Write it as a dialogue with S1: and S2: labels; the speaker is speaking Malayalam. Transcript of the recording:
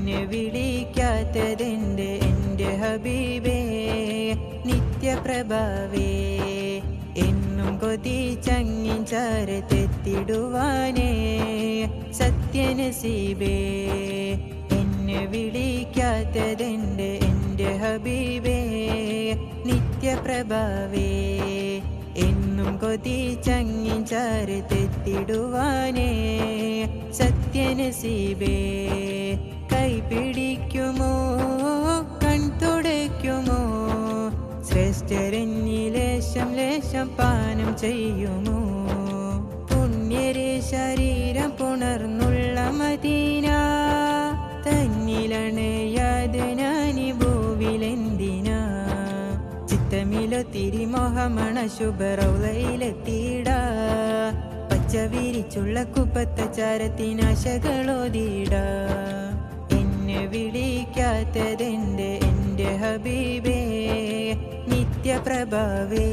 S1: എന്നെ വിളിക്കാത്തതെന്റെ എൻ്റെ ഹബീബേ നിത്യപ്രഭാവേ എന്നും കൊതിച്ചങ്ങിൻ ചാരത്തെത്തിടുവാനേ സത്യനസീബേ എന്നെ വിളിക്കാത്തതെന്റെ എൻ്റെ ഹബീബേ നിത്യപ്രഭാവേ എന്നും കൊതിച്ചങ്ങിൻ ചാരത്തെത്തിടുവാനേ സത്യനസീബേ കൈപിടിക്കുമോ കൺതുടയ്ക്കുമോ ശ്രേഷ്ഠരന്നിലേശം ലേശം പാനം ചെയ്യുമോ പുണ്യരെ ശരീരം പുണർന്നുള്ള മദീന തന്നിലണയാതെ ഞാനി ഭൂവിലെന്തിനാ ചിത്തമിലോ തിരിമോഹമണ ശുഭറൗലയിലെത്തിയിട പച്ച വിരിച്ചുള്ള കുപ്പത്ത ചാരത്തിനാശകളോതിട എന്നെ വിളിക്കാത്തതെന്റെ എൻ്റെ ഹബീബേ നിത്യപ്രഭാവേ